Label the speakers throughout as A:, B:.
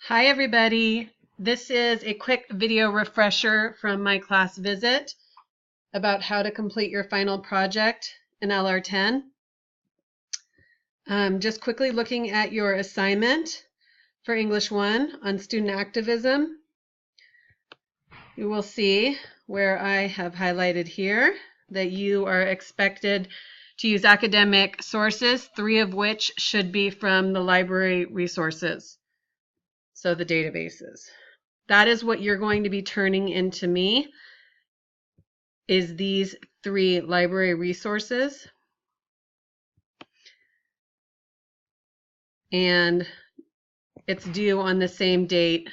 A: Hi everybody, this is a quick video refresher from my class visit about how to complete your final project in LR10. Just quickly looking at your assignment for English 1 on student activism. You will see where I have highlighted here that you are expected to use academic sources, 3 of which should be from the library resources. So the databases. That is what you're going to be turning into me, is these 3 library resources. And it's due on the same date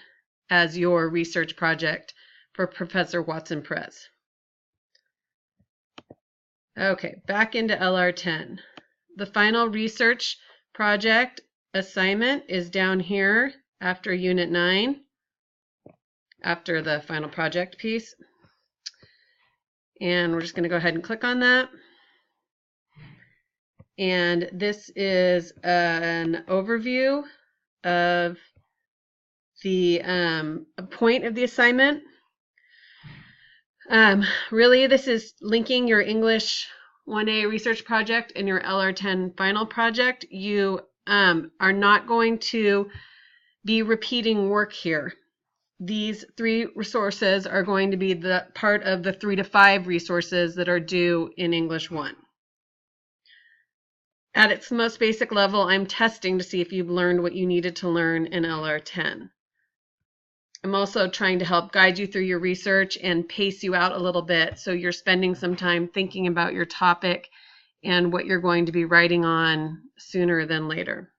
A: as your research project for Professor Watson-Perez. Okay, back into LR10. The final research project assignment is down here after Unit 9, after the final project piece. And we're just going to go ahead and click on that. And this is an overview of the point of the assignment. Really, this is linking your English 1A research project and your LR10 final project. You are not going to be repeating work here. These 3 resources are going to be the part of the 3 to 5 resources that are due in English 1. At its most basic level, I'm testing to see if you've learned what you needed to learn in LR10. I'm also trying to help guide you through your research and pace you out a little bit so you're spending some time thinking about your topic and what you're going to be writing on sooner than later.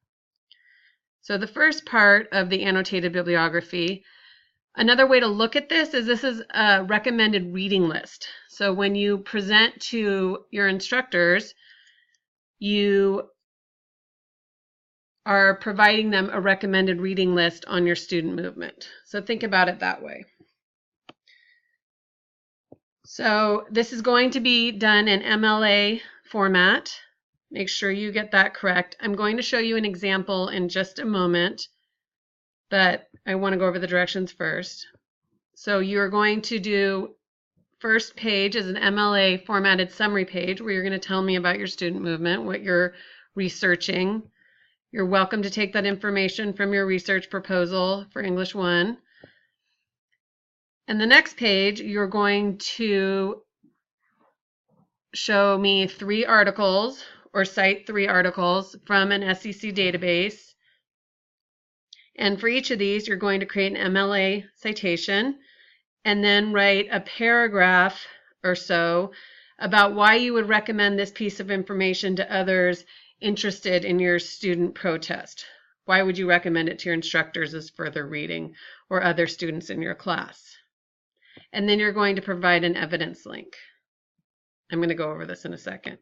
A: So the first part of the annotated bibliography, another way to look at this is a recommended reading list. So when you present to your instructors, you are providing them a recommended reading list on your student movement. So think about it that way. So this is going to be done in MLA format. Make sure you get that correct. I'm going to show you an example in just a moment, but I want to go over the directions first. So you're going to do first page as an MLA formatted summary page where you're going to tell me about your student movement, what you're researching. You're welcome to take that information from your research proposal for English 1. And the next page, you're going to show me 3 articles or cite 3 articles from an SEC database. And for each of these, you're going to create an MLA citation and then write a paragraph or so about why you would recommend this piece of information to others interested in your student protest. Why would you recommend it to your instructors as further reading or other students in your class? And then you're going to provide an evidence link. I'm going to go over this in a second.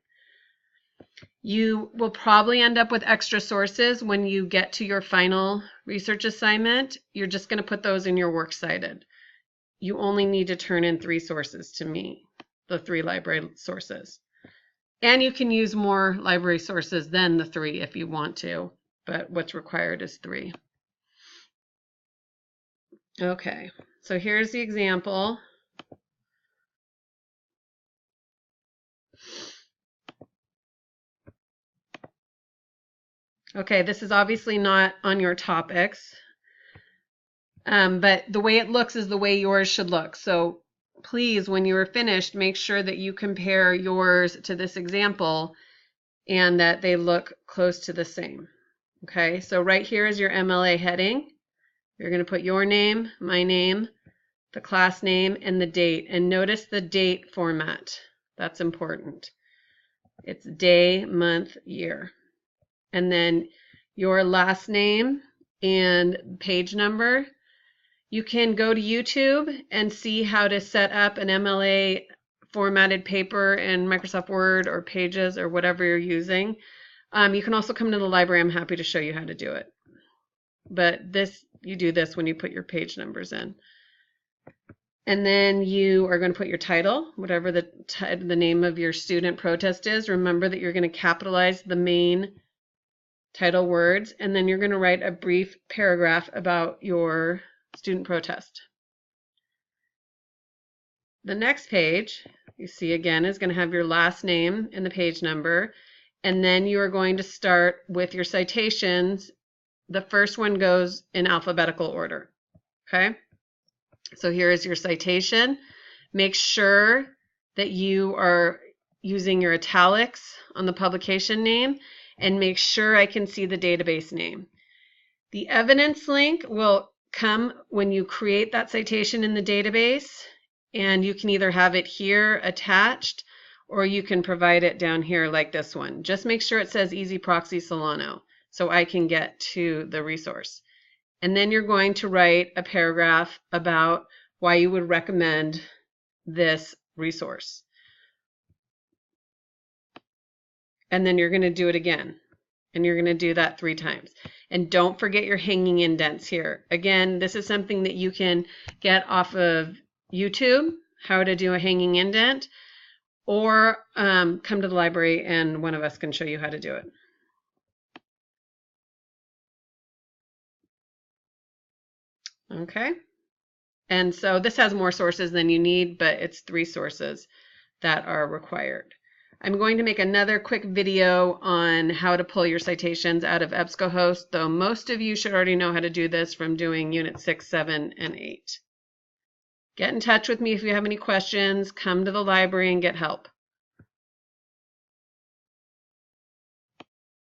A: You will probably end up with extra sources when you get to your final research assignment. You're just going to put those in your works cited. You only need to turn in 3 sources to me, the 3 library sources. And you can use more library sources than the 3 if you want to, but what's required is 3. Okay, so here's the example. Okay, this is obviously not on your topics, but the way it looks is the way yours should look. So please, when you are finished, make sure that you compare yours to this example and that they look close to the same. Okay, so right here is your MLA heading. You're going to put your name, my name, the class name, and the date. And notice the date format. That's important. It's day, month, year. And then your last name and page number. You can go to YouTube and see how to set up an MLA formatted paper in Microsoft Word or Pages or whatever you're using. You can also come to the library. I'm happy to show you how to do it. But you do this when you put your page numbers in. And then you are going to put your title, whatever the name of your student protest is. Remember that you're going to capitalize the main title words, and then you're going to write a brief paragraph about your student protest. The next page, you see again, is going to have your last name and the page number, and then you are going to start with your citations. The first one goes in alphabetical order. Okay? So here is your citation. Make sure that you are using your italics on the publication name, and make sure I can see the database name. The evidence link will come when you create that citation in the database, and you can either have it here attached or you can provide it down here like this one. Just make sure it says Easy Proxy Solano so I can get to the resource. And then you're going to write a paragraph about why you would recommend this resource. And then you're going to do it again. And you're going to do that 3 times. And don't forget your hanging indents here. Again, this is something that you can get off of YouTube, how to do a hanging indent, or come to the library and one of us can show you how to do it. Okay. And so this has more sources than you need, but it's 3 sources that are required. I'm going to make another quick video on how to pull your citations out of EBSCOhost, though most of you should already know how to do this from doing Unit 6, 7, and 8. Get in touch with me if you have any questions. Come to the library and get help.